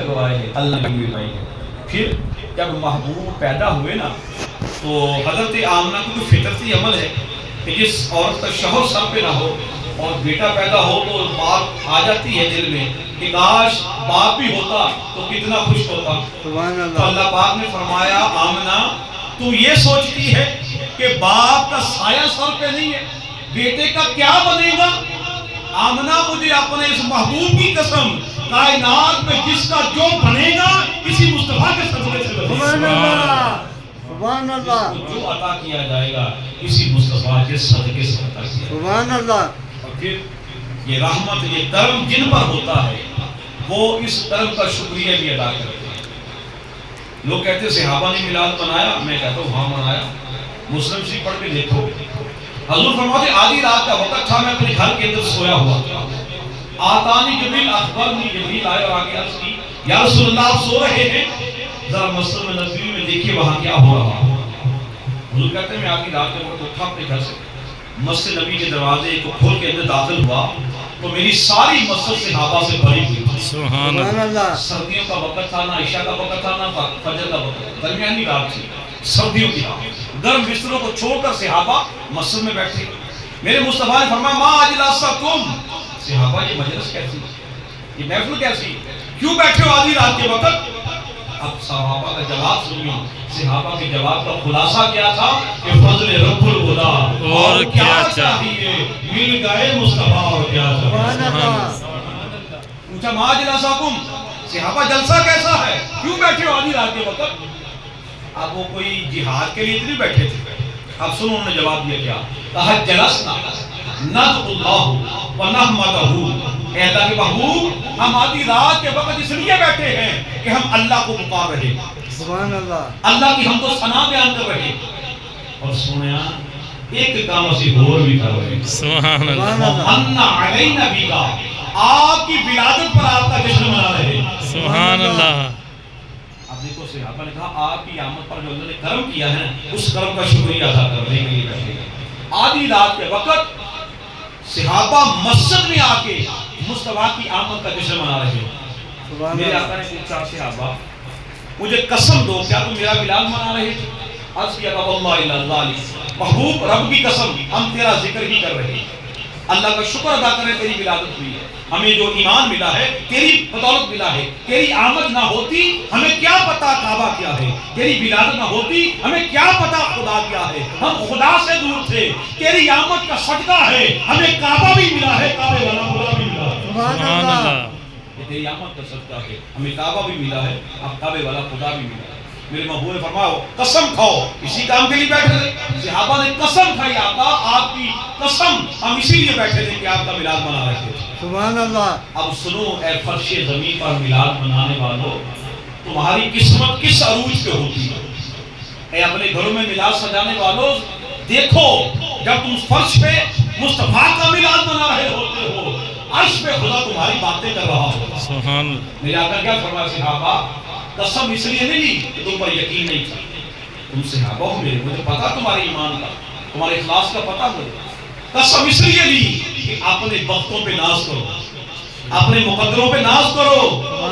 لگوائے ہیں، اللہ نے لگوائی ہے۔ پھر جب محبوب پیدا ہوئے نا تو حضرت آمنہ کو کوئی فطرتی عمل ہے کہ جس عورت کا شوہر سر پہ نہ ہو اور بیٹا پیدا ہو تو بات آ جاتی ہے دل میں کہ کاش باپ بھی ہوتا تو کتنا خوش ہوتا۔ تو اللہ پاک نے فرمایا آمنہ تو یہ سوچتی ہے کہ باپ کا سایہ سر پہ نہیں ہے، بیٹے کا کیا بنے گا؟ آمنہ مجھے اپنے اس محبوب کی قسم، کائنات میں جس کا جو بنے گا کسی مصطفیٰ کے صدقے سے بنے گا۔ سبحان اللہ، جو عطا کیا جائے گا کسی مصطفیٰ کے صدقے سے عطا کیا جائے گا۔ سبحان اللہ۔ اور پھر یہ رحمت، یہ کرم جن پر ہوتا ہے وہ اس کرم کا شکریہ بھی ادا کرتے ہیں۔ لوگ کہتے ہیں صحابہ نے میلاد منایا، میں کہتا ہوں ہاں منایا۔ مسلم شریف پڑھ کے دیکھو، حضور فرماتے آدھی رات کا وقت تھا، میں اپنے گھر کے اندر سویا ہوا تھا، آتانی جبریل اخبرنی، جبریل آئے اور آگے عرض کی یا رسول اللہ آپ سو رہے ہیں، ذرا مسجد نبوی میں دیکھیے وہاں کیا ہو رہا ہے۔ حضور کہتے ہیں میں آدھی رات کے وقت اٹھا اپنے گھر سے، مسجد نبی کے دروازے کو کھول کے اندر داخل ہوا تو میری ساری مسجد صحابہ سے بھری ہوئی تھی۔ سبحان اللہ۔ سردیوں کا وقت تھا، نہ عشاء کا وقت تھا، نہ فجر کا وقت تھا، درمیانی رات تھی، سردیوں کی رات۔ گرم بستروں کو چھوڑ کر صحابہ مسجد میں بیٹھے۔ میرے مصطفیٰ نے فرمایا ما اجلسکم، صحابہ یہ مجلس کیسی، یہ محفل کیسی، کیوں بیٹھے ہو آدھی رات کے وقت؟ اب صحابہ کا جواب سنیے، صحابہ کے جواب کا خلاصہ کیا تھا کہ فضل رب الہدا، اور کیا چاہیے مل گئے مصطفیٰ، اور کیا چاہیے۔ پوچھا ما اجلسکم، صحابہ جلسہ کیسا ہے، کیوں بیٹھے ہو آدھی رات کے وقت؟ اب وہ کوئی جہاد کے لیے نہیں بیٹھے تھے۔ اب سنو انہوں نے جواب دیا کیا، کہا جلسنا ندعو اللہ ونحمدہ، اے اللہ کے محبوب ہم آدھی رات کے وقت اس لیے بیٹھے ہیں کہ ہم اللہ کو پکار رہے ہیں، سبحان اللہ، اللہ کی ہم تو ثنا بیان کر رہے ہیں، اور سنیا ایک کام اسی اور بھی کر رہے ہیں، سبحان اللہ، وَمَنَّ عَلَيْنَا بِكَ، آپ کی ولادت پر آپ کا جشن منا رہے ہیں۔ سبحان اللہ۔ اب دیکھو صحابہ نے کہا آپ کی آمد پر جو اللہ نے کرم کیا ہے اس کرم کا شکریہ ادا کرنے کے لیے بیٹھے ہیں۔ آدھی رات کے وقت صحابہ مسجد میں آ کے مصطفیٰ کی آمد کا جشن منا رہے ہیں۔ میرے آقا نے پوچھا صحابہ مجھے قسم دو کیا تم میرا میلاد منا رہے تھے؟ عرض کیا واللہ الا اللہ، محبوب رب کی قسم ہم تیرا ذکر ہی کر رہے ہیں، اللہ کا شکر ادا کریں تیری ولادت ہوئی ہے، ہمیں جو ایمان ملا ہے تیری بدولت ملا ہے، تیری آمد نہ ہوتی ہمیں کیا پتا کعبہ کیا ہے، تیری ولادت نہ ہوتی ہمیں کیا پتا خدا کیا ہے، ہم خدا سے دور تھے، تیری آمد کا صدقہ ہے ہمیں کعبہ بھی ملا ہے، کعبے والا خدا بھی ملا ہے، سبحان اللہ۔ یہ تیری آمد کا صدقہ ہے ہمیں کعبہ بھی ملا ہے، اب کعبے والا خدا بھی ملا ہے۔ میرے محبوب نے فرمایا قسم کھاؤ، اسی کام کے لیے بیٹھے تھے صحابہ نے قسم کھائی آقا آپ کی قسم ہم اسی لیے بیٹھے تھے کہ آپ کا میلاد منا رہے تھے۔ سبحان اللہ۔ اب سنو اے فرش زمین پر میلاد منانے والوں، تمہاری قسمت کس عروج پہ ہوتی ہے؟ اے اپنے گھروں میں میلاد سجانے والوں دیکھو، جب تم فرش پہ مصطفیٰ کا میلاد منا رہے ہوتے ہو عرش پہ خدا تمہاری باتیں کر رہا ہوتا۔ سبحان اللہ۔ میرے آقا کیا فرمایا صحابہ قسم اس لیے نہیں لی کہ تم پر یقین نہیں تھا، تم صحابہ ہو میرے، مجھے پتا تمہارے ایمان کا، تمہارے اخلاص کا پتا مجھے، قسم اس لیے لی کہ اپنے وقتوں پہ ناز کرو، اپنے مقدروں پہ ناز کرو۔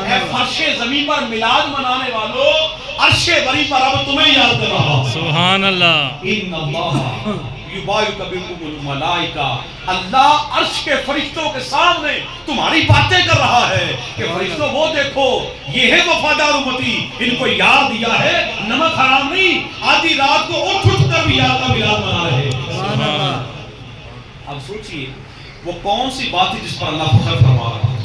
اے فرش زمین پر میلاد منانے والوں عرش بری پر اب تمہیں یاد کر رہا ہوں۔ سبحان اللہ۔ ان اللہ یبایعک بکم الملائکہ، اللہ عرش کے فرشتوں کے سامنے تمہاری باتیں کر رہا ہے کہ فرشتوں وہ دیکھو یہ ہے وفادار امتی، ان کو یاد دیا ہے، نمک حرام نہیں، آدھی رات کو اٹھ کر بھی یاد کا میلاد منا رہے ہیں۔ سبحان اللہ۔ اب سوچئے وہ کون سی بات ہے جس پر اللہ فخر فرما رہا ہے؟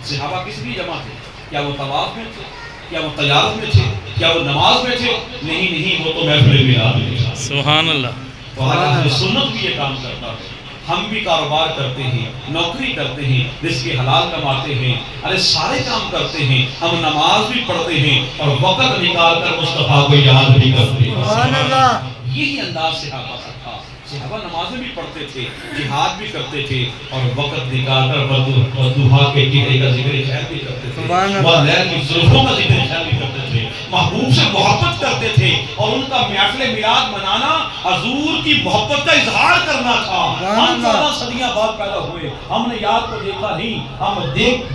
صحابہ کس لیے جمع تھے؟ کیا وہ طواف میں تھے؟ کیا وہ تجارت میں تھے؟ کیا وہ نماز میں تھے؟ نہیں، وہ تو محفل میلاد میں تھے۔ سبحان اللہ۔ تو آج اہل سنت بھی یہ کام کرتا ہے، ہم بھی کاروبار کرتے ہیں، نوکری کرتے ہیں، رزق حلال کماتے ہیں، ارے سارے کام کرتے ہیں، ہم نماز بھی پڑھتے ہیں اور وقت نکال کر مصطفیٰ کو یاد بھی کرتے ہیں۔ سبحان اللہ۔ یہی انداز صحابہ کا تھا، صحابہ نمازیں بھی پڑھتے تھے، جہاد بھی کرتے تھے اور وقت نکال کر والضحیٰ کے چہرے کا ذکر خیر بھی کرتے تھے، واللیل کی زلفوں کا ذکر خیر بھی کرتے تھے، محبوب سے محبت کرتے تھے اور ان کا محفل میلاد منانا حضور کی محبت کا اظہار کرنا تھا. ہم 14 صدیاں بعد پیدا ہوئے, ہم نے یاد کو دیکھا نہیں, ہم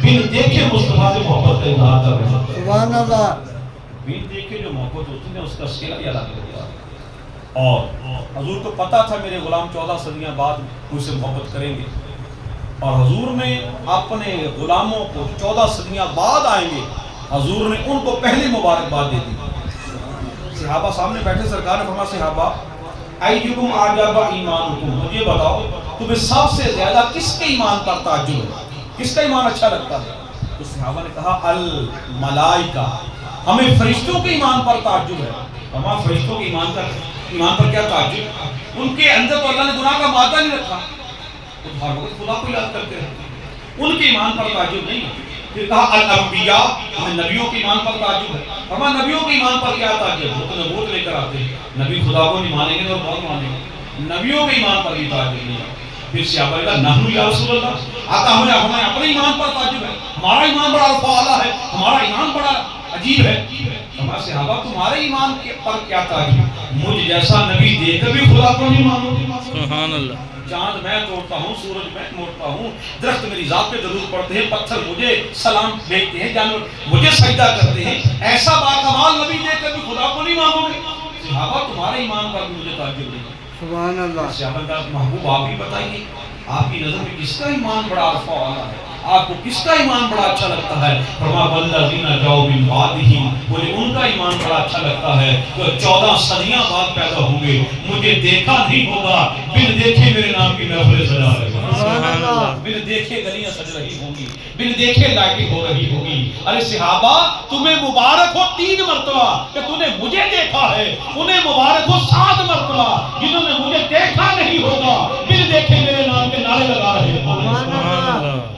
بن دیکھے مصطفیٰ سے محبت کا اظہار کر رہے ہیں. سبحان اللہ. بن دیکھے جو محبت ہوتی ہے اس کا سیلا ہی الگ ہوتا ہے. اور حضور کو پتا تھا میرے غلام 14 صدیاں بعد مجھ سے محبت کریں گے, اور حضور نے اپنے غلاموں کو 14 صدیاں بعد آئیں گے, حضور نے ان کو پہلی مبارکباد دے دی. صحابہ سامنے بیٹھے, سرکار نے فرمایا صحابہ ایکم اعجب ایمانکم, مجھے بتاؤ تمہیں سب سے زیادہ کس کے ایمان پر تعجب ہے, کس کا ایمان اچھا لگتا ہے؟ تو صحابہ نے کہا الملائکہ, ہمیں فرشتوں کے ایمان پر تعجب ہے. ہمارا فرشتوں کے ایمان پر کیا تعجب, ان کے اندر تو اللہ نے گناہ کا مادہ نہیں رکھا, وہ ہر وقت خدا کو یاد کرتے رہتے, ان کے ایمان پر تعجب نہیں ہے. پھر کہا الانبیاء, ہمیں نبیوں کے ایمان پر تعجب ہے. ہمارا نبیوں کے ایمان پر کیا تعجب, وہ تو نبوت لے کر آتے ہیں, نبی خدا کو نہیں مانیں گے اور کون مانیں گے, نبیوں کے ایمان پر بھی تعجب نہیں ہے. پھر صحابہ نے کہا نحن یا رسول اللہ, آقا ہمیں اپنے ایمان پر تعجب ہے, ہمارا ایمان بڑا رفیع ہے, ہمارا ایمان بڑا عجیب ہے. ہمارے صحابہ تمہارے ایمان پر کیا تعجب, مجھ جیسا نبی دیکھ کر بھی خدا کو نہیں مانو گے. سبحان اللہ. چاند میں توڑتا ہوں, سورج میں موڑتا ہوں, درخت میری ذات پہ درود پڑھتے ہیں, پتھر مجھے سلام بھیجتے ہیں, جانور مجھے سجدہ کرتے ہیں, ایسا باکمال نبی دیکھ کر بھی خدا کو نہیں مانو گے. صحابہ تمہارے ایمان پر بھی مجھے تعجب نہیں. سبحان اللہ. صحابہ کا محبوب آپ ہی بتائیے, آپ کی نظر میں کس کا ایمان بڑا رفیع والا ہے, آپ کو کس کا ایمان بڑا اچھا لگتا ہے؟ فرمایا والذین جاؤ من بعدہم, مجھے ان کا ایمان بڑا اچھا لگتا ہے جو 14 صدیاں بعد پیدا ہوں گے, مجھے دیکھا نہیں ہوگا, بن دیکھے میرے نام کی محفلیں سجا رہے ہیں, سبحان اللہ. بن دیکھے گلیاں سج رہی ہوں گی, بن دیکھے لائٹیں ہو رہی ہوگی. ارے صحابہ تمہیں مبارک ہو 3 مرتبہ کہ تم نے مجھے دیکھا ہے, انہیں مبارک ہو 7 مرتبہ جنہوں نے مجھے دیکھا نہیں ہوگا, بن دیکھے میرے نام کے نعرے لگا رہے ہیں. سبحان اللہ.